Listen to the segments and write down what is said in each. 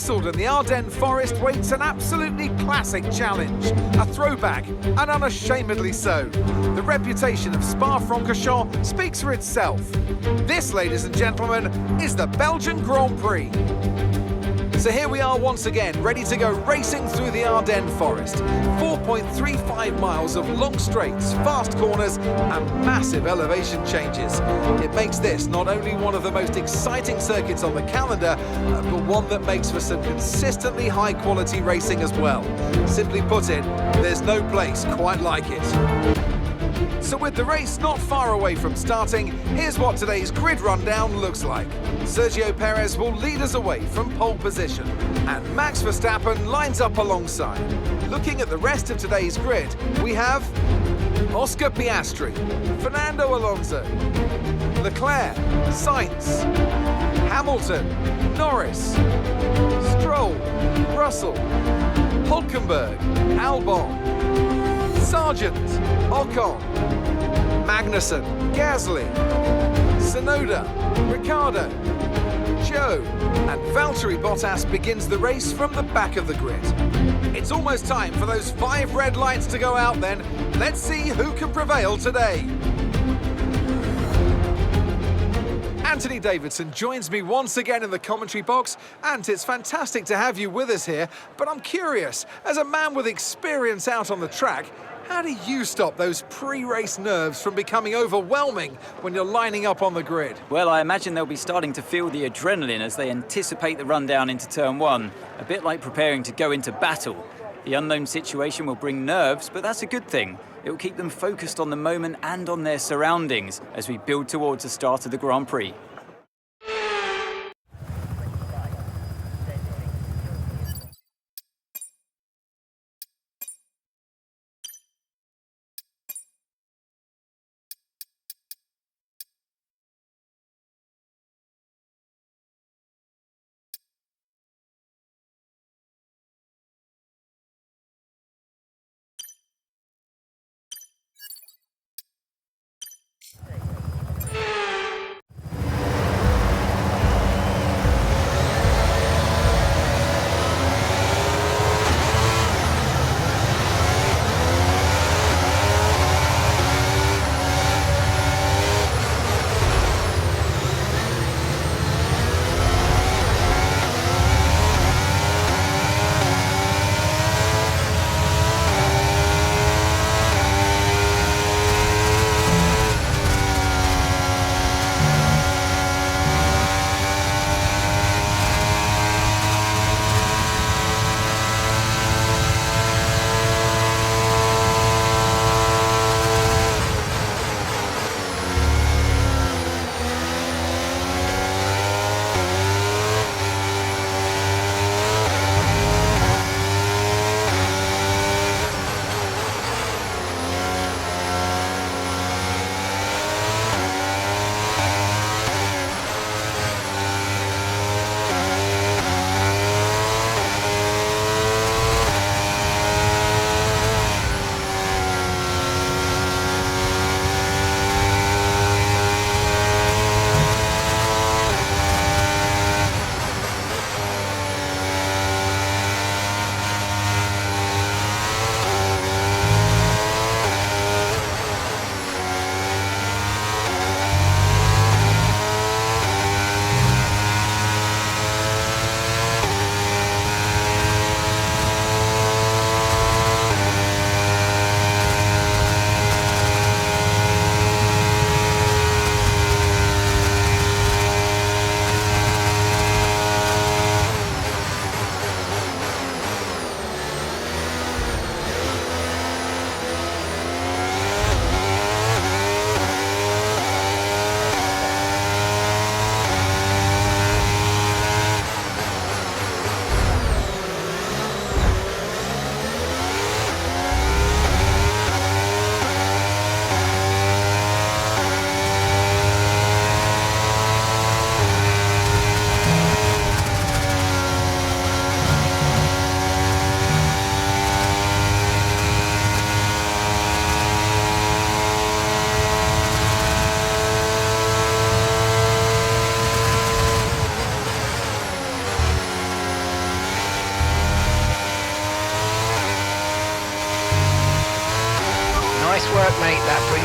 Nestled in the Ardennes forest waits an absolutely classic challenge, a throwback, and unashamedly so. The reputation of Spa-Francorchamps speaks for itself. This, ladies and gentlemen, is the Belgian Grand Prix. So here we are once again, ready to go racing through the Ardennes forest. 4.35 miles of long straights, fast corners and massive elevation changes. It makes this not only one of the most exciting circuits on the calendar, but one that makes for some consistently high quality racing as well. Simply put it, there's no place quite like it. So with the race not far away from starting, here's what today's grid rundown looks like. Sergio Perez will lead us away from pole position, and Max Verstappen lines up alongside. Looking at the rest of today's grid, we have Oscar Piastri, Fernando Alonso, Leclerc, Sainz, Hamilton, Norris, Stroll, Russell, Hulkenberg, Albon, Sargent, Ocon, Magnussen, Gasly, Tsunoda, Ricciardo, Joe, and Valtteri Bottas begins the race from the back of the grid. It's almost time for those 5 red lights to go out then. Let's see who can prevail today. Anthony Davidson joins me once again in the commentary box, and it's fantastic to have you with us here, but I'm curious, as a man with experience out on the track, how do you stop those pre-race nerves from becoming overwhelming when you're lining up on the grid? Well, I imagine they'll be starting to feel the adrenaline as they anticipate the rundown into turn 1, a bit like preparing to go into battle. The unknown situation will bring nerves, but that's a good thing. It will keep them focused on the moment and on their surroundings as we build towards the start of the Grand Prix.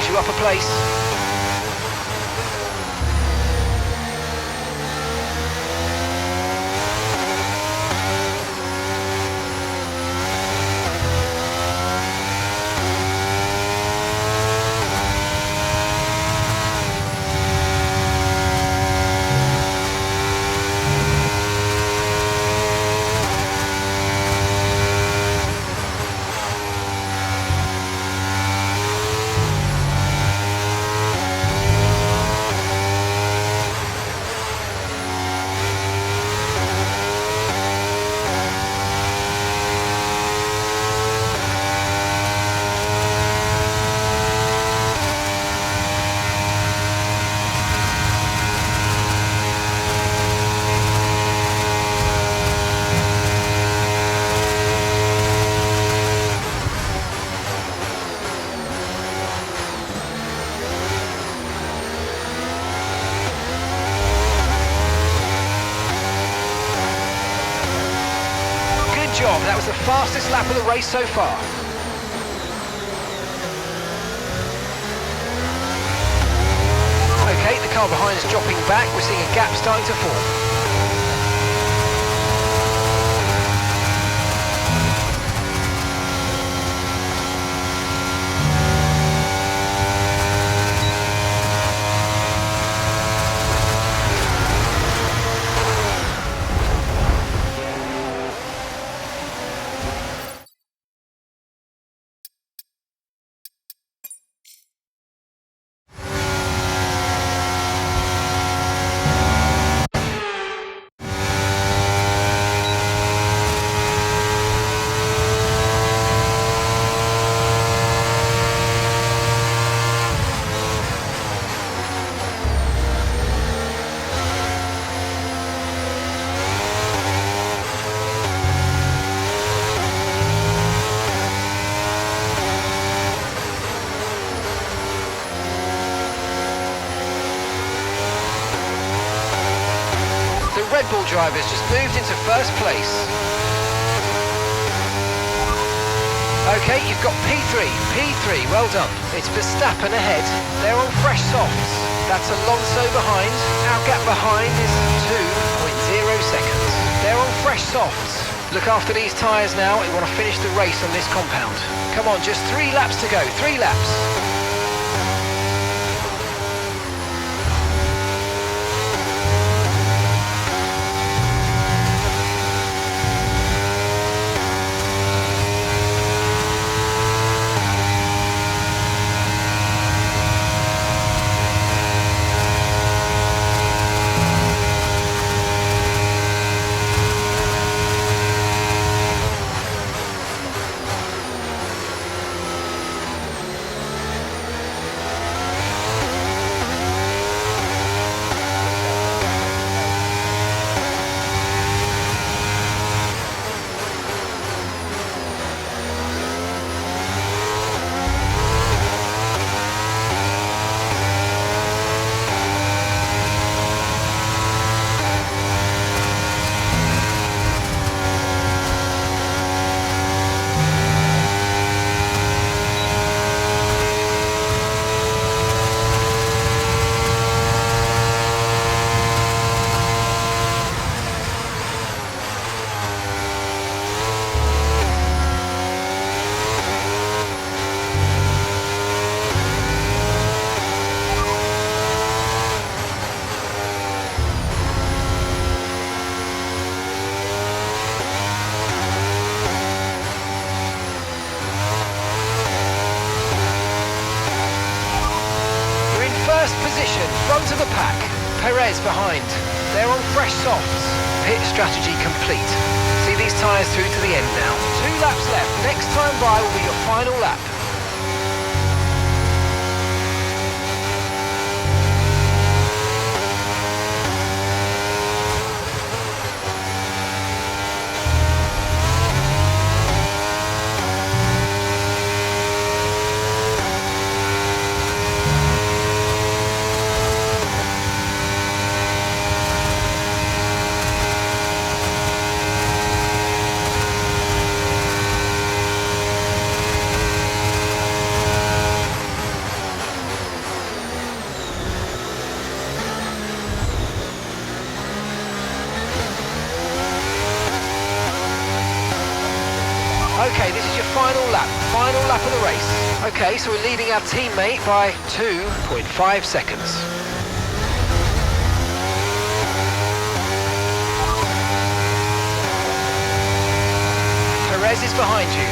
gives you up a place. Job. That was the fastest lap of the race so far. Okay, the car behind is dropping back. We're seeing a gap starting to form. Red Bull drivers just moved into first place. Okay, you've got P3, well done. It's Verstappen ahead. They're on fresh softs. That's Alonso behind. Our gap behind is 2.0 seconds. They're on fresh softs. Look after these tyres now. We want to finish the race on this compound. Come on, just 3 laps to go, 3 laps. Front of the pack, Perez behind. They're on fresh softs. Pit strategy complete. See these tyres through to the end now. 2 laps left. Next time by will be your final lap. final lap of the race. Okay, so we're leading our teammate by 2.5 seconds. Perez is behind you.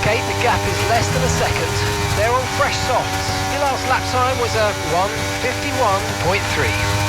Okay, the gap is less than a second. They're on fresh softs. Your last lap time was a 1:51.3.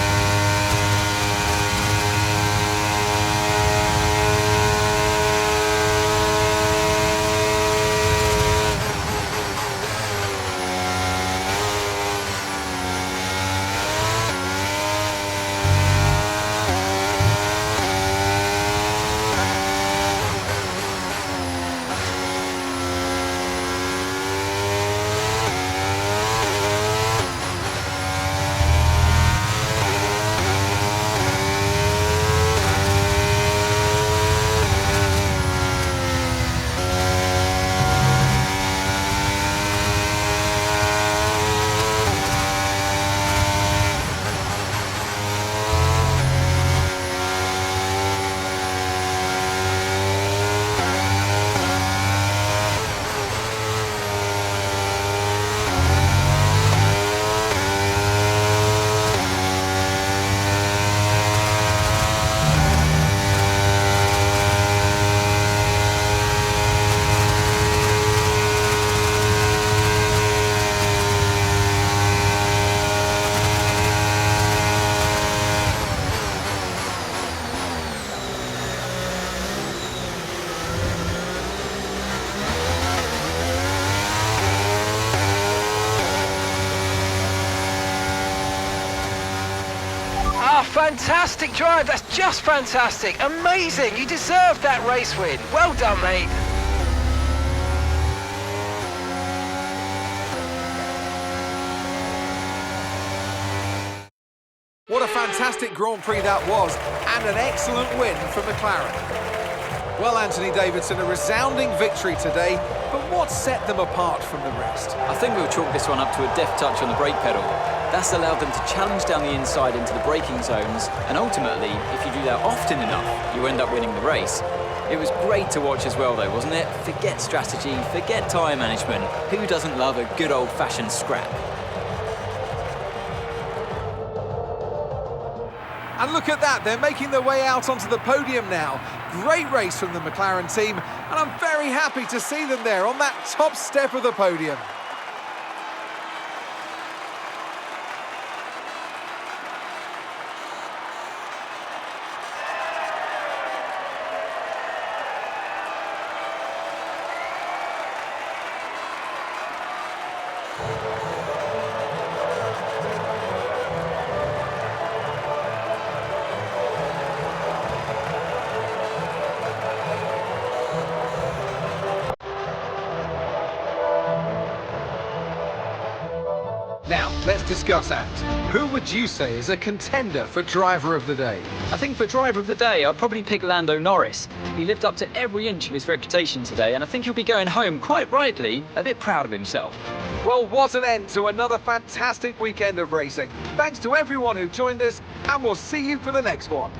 Fantastic drive, that's just fantastic, amazing, you deserved that race win. Well done, mate. What a fantastic Grand Prix that was, and an excellent win for McLaren. Well, Anthony Davidson, a resounding victory today, but what set them apart from the rest? I think we'll chalk this one up to a deft touch on the brake pedal. That's allowed them to challenge down the inside into the braking zones, and ultimately, if you do that often enough, you end up winning the race. It was great to watch as well though, wasn't it? Forget strategy, forget tyre management. Who doesn't love a good old-fashioned scrap? And look at that, they're making their way out onto the podium now. Great race from the McLaren team, and I'm very happy to see them there on that top step of the podium. Now, let's discuss that. Who would you say is a contender for Driver of the Day? I think for Driver of the Day, I'd probably pick Lando Norris. He lived up to every inch of his reputation today, and I think he'll be going home, quite rightly, a bit proud of himself. Well, what an end to another fantastic weekend of racing. Thanks to everyone who joined us, and we'll see you for the next one.